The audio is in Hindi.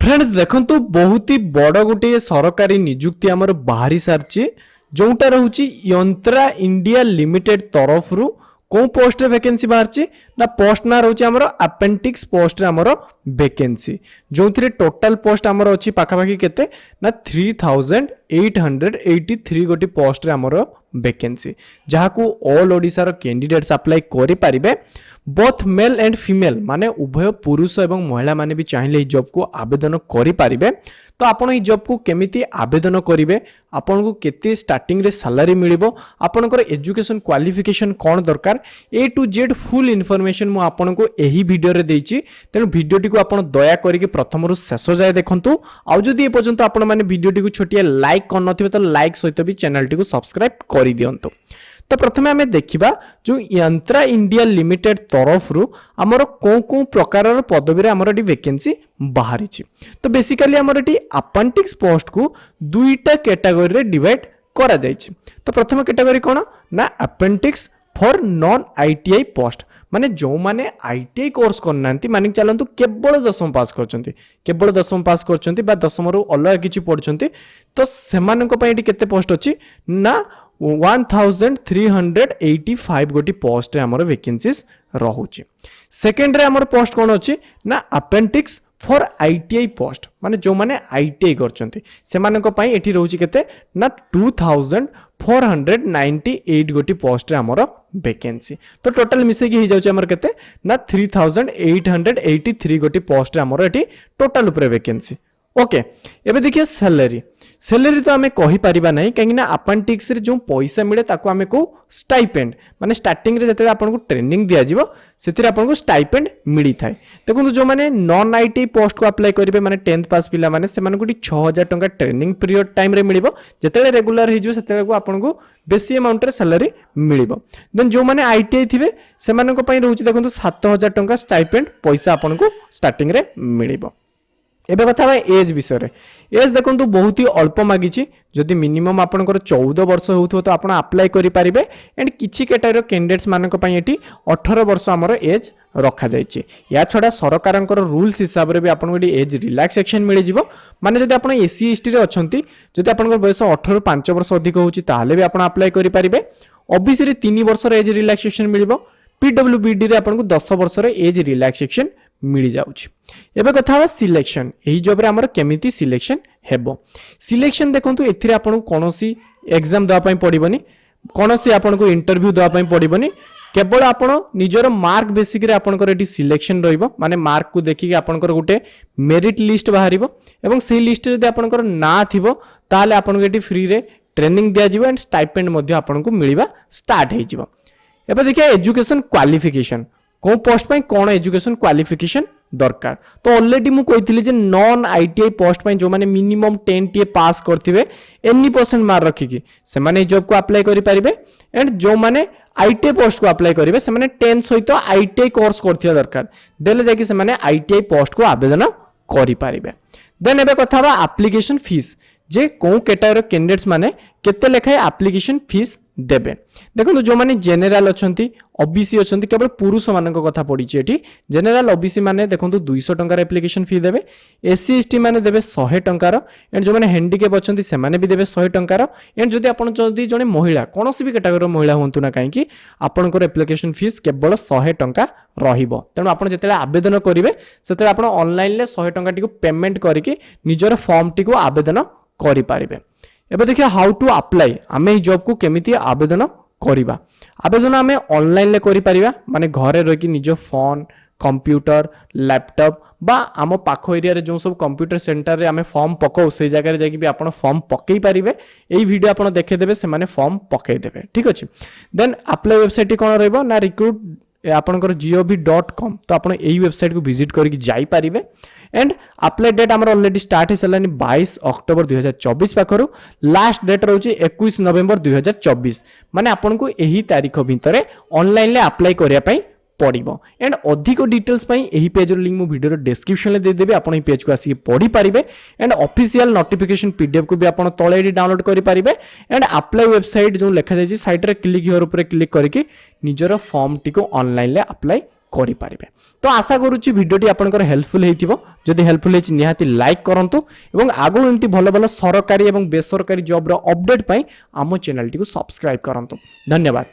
फ्रेंड्स देखंतु बहुत ही बड़ गोटे सरकारी नियुक्ति आमर बाहरी सारची जोटा रहउची यंत्रा इंडिया लिमिटेड तरफ रु को पोस्ट रे वैकेंसी बाहरची ना पोस्ट ना रहउची आमर अपेंडिक्स पोस्ट रे आमर वैकेंसी जो थ्री टोटल पोस्ट आमर अछि पाखापाखि केते ना 3883 गोटी पोस्ट रे आमर वैकेंसी जहा को ऑल ओडिसा रो कैंडिडेट्स अप्लाई करि परिबे बोथ मेल एंड फीमेल माने उभय पुरुष एवं महिला माने भी चाहिए ई जॉब को आवेदन करि परिबे। तो आपण ई जॉब को केमिति आवेदन करिवे, आपण को केते स्टार्टिंग रे सैलरी मिलिबो, आपनकर एजुकेशन क्वालिफिकेशन कोन दरकार ए टू जेड फुल इन्फॉर्मेशन मु आपण को एही वीडियो रे देछि। तेनु वीडियोटी को आपण दया करिके प्रथम रु शेष जाय देखंतु। आ जदि ए पर्यंत आपण माने वीडियोटी को छोटिया लाइक कर नथिबे तो लाइक सहित भी चैनल टी को सब्सक्राइब करि दियंतु। तो प्रथमे आमे देखिबा जो यंत्रा इंडिया लिमिटेड तरफ रु हमर को प्रकार पदवी रे हमर वैकेंसी बाहरी छी। तो बेसिकली हमर अपेंडिक्स पोस्ट को दुईटा कैटेगरी रे डिवाइड करा जाय छी। तो प्रथम कैटेगरी कोन ना appendix for non ITI post माने जो माने आईटीआई कोर्स करनांती माने चलंतु केवल 10वीं पास करचंती, केवल 10वीं पास करचंती बा 10वीं रु अलग किछि पढचंती। तो सेमानक पय एटी केते पोस्ट अछि ना 1385 गोटी पोस्ट रे हमर वैकेंसीज रहउची। सेकंड रे हमर पोस्ट कोन अछि ना अपेंडिक्स फॉर आईटीआई पोस्ट माने जो माने आईटीआई करचंती सेमानक पय एटी रहउची केते ना 2498 गोटी पोस्ट रे हमर वैकेंसी। तो टोटल मिसे की hi जाउची हमर केते ना 3883 गोटी पोस्ट रे हमर एटी टोटल ऊपर वैकेंसी। ओके एबे देखिए सैलरी तो आमे कहि परिबा नै काहे ना अपेंडिक्स रे जो पैसा मिले ताको आमे को स्टाइपेंड माने स्टार्टिंग रे जते आपन को ट्रेनिंग दिया जिवो सेतिर आपन को स्टाइपेंड मिली थाए। देखो जो माने नॉन आईटी पोस्ट को अप्लाई करिवे माने 10th पास पिला माने सेमान को 6000 टंका ट्रेनिंग पीरियड टाइम रे मिलिबो। जते रेगुलर हि जिवो सेते को आपन को बेसी अमाउंट रे सैलरी मिलिबो। देन जो माने आईटीआई थिबे सेमान को पई रहउची देखंतु 7000 टंका स्टाइपेंड पैसा आपन को स्टार्टिंग रे मिलिबो। एबे कथा बा एज विषय रे एज देखंतु बहुत ही अल्प मागिची जदि मिनिमम आपनकर 14 वर्ष होउथो तो आपण अप्लाई करि परिबे। एंड किछि कैटेगरी कैंडिडेट्स मानक पई एटी 18 वर्ष हमर एज रखा जायछि। या छडा सरकारनकर रूल्स हिसाब रे भी आपन एटी एज रिलैक्सेशन मिलि जिवो। माने जदि आपण एससी एसटी रे अछंती जदि आपनकर बयस 18 रु 5 वर्ष अधिक होउची ताले भी आपण अप्लाई करि परिबे। ओबीसी रे 3 वर्ष रे एज रिलैक्सेशन मिलिबो। पीडब्ल्यूबीडी रे आपन को 10 वर्ष रे एज रिलैक्सेशन मिली जाउछि। एबे कथा बा सिलेक्शन एही जॉब रे हमर केमिति सिलेक्शन हेबो। सिलेक्शन देखंतु एथिरे आपन कोनोसी एग्जाम दवा पई पडिबनी, कोनोसी आपन को इंटरव्यू दवा पई पडिबनी, केवल आपन निजर मार्क बेसिक रे आपन को एटी सिलेक्शन रहइबो। माने मार्क को देखि के आपन को गुटे मेरिट लिस्ट बाहरिबो एवं सेही लिस्ट रे आपन को ना थिबो ताले आपन को एटी फ्री रे ट्रेनिंग दिया जिवो एंड स्टाइपेंड मध्ये आपन को मिलिबा स्टार्ट हे जिवो। एबे देखिए एजुकेशन क्वालिफिकेशन को पोस्ट पे कौन एजुकेशन क्वालिफिकेशन दरकार। तो ऑलरेडी मु कहितली जे नॉन आईटीआई पोस्ट पे जो माने मिनिमम 10 टीए पास करथिबे एनी परसेंट मार्क रखिकी से माने जॉब को अप्लाई करि परिबे। एंड जो माने आईटीआई पोस्ट को अप्लाई करिवे से माने 10 सहित आईटीआई कोर्स करथिया दरकार देले जाकी से माने आईटीआई पोस्ट को आवेदन करि परिबे। देन एबे कथा बा एप्लीकेशन फीस जे को कैटेगरी कैंडिडेट्स माने केते लेखाय एप्लीकेशन फीस देबे। देखो जो माने जनरल अछंती ओबीसी अछंती केवल पुरुष मानक कथा पड़ी एठी जनरल ओबीसी माने देखंतु 200 टंका एप्लीकेशन फी देबे। एससी एसटी माने देबे 100 टंकार। एंड जो माने हैंडीकैप अछंती से माने भी देबे 100 टंकार। एंड जदि आपण जदि जने महिला कोनोसी भी कैटेगरी महिला होंतु ना काहे कि आपनकर एप्लीकेशन फीस केवल 100 टंका रहिबो। तेनु आपण जेतेले आवेदन करिवे सेतेले आपण ऑनलाइन ले 100 टंका टिको पेमेंट करिके निजर फॉर्म टिको आवेदन करि पारिबे। एबे देखिए हाउ टू अप्लाई आमे जॉब को केमिति आवेदन करिबा। आवेदन आमे ऑनलाइन ले करि परिबा माने घरे रहि कि निज फोन कंप्यूटर लैपटॉप बा आम पाख एरिया रे जो सब कंप्यूटर सेंटर रे आमे फॉर्म पकाउ से जगह रे जाकि भी आपण फॉर्म पकई पारिबे। एई वीडियो आपण देखे देबे से माने फॉर्म पकई देबे। ठीक अछि। देन अप्लाई वेबसाइट कोन रहइबो ना रिक्रूट आपनकर gov.com। तो आपण एई वेबसाइट को विजिट करिक जाई पारिबे। एंड अप्लाई डेट आमर ऑलरेडी स्टार्ट हे सलानी 22 अक्टोबर 2024 पाखरु लास्ट डेट रहउची 21 नवंबर 2024 माने आपन को एही तारीख भितरे ऑनलाइन ले अप्लाई करिया पई पड़िबो। एंड अधिक डिटेल्स पई एही पेज रो लिंक मु वीडियो रो डिस्क्रिप्शन ले दे देबे। आपण एही पेज को आसी पढी पारिबे। एंड ऑफिशियल नोटिफिकेशन पीडीएफ को भी आपण तळे डाउनलोड करि पारिबे। एंड अप्लाई वेबसाइट जो लेखा जायछि साइट रे क्लिक हियर ऊपर क्लिक करके निजरो फॉर्म टिको ऑनलाइन ले अप्लाई କରିପାରିବେ। ତ ଆଶା କରୁଛି ଭିଡ଼ିଓଟି ଆପଣଙ୍କର ହେଲ୍ପଫୁଲ୍ ହେଇଥିବ। ଯଦି ହେଲ୍ପଫୁଲ୍ ହେଇଛି ନିହାତି ଲାଇକ୍ କରନ୍ତୁ ଏବଂ ଆଗକୁ ଏମିତି ଭଲ ଭଲ ସରକାରୀ ଏବଂ ବେସରକାରୀ ଜବ୍ର ଅପଡେଟ୍ ପାଇଁ ଆମ ଚ୍ୟାନେଲଟିକୁ ସବସ୍କ୍ରାଇବ୍ କରନ୍ତୁ। ଧନ୍ୟବାଦ।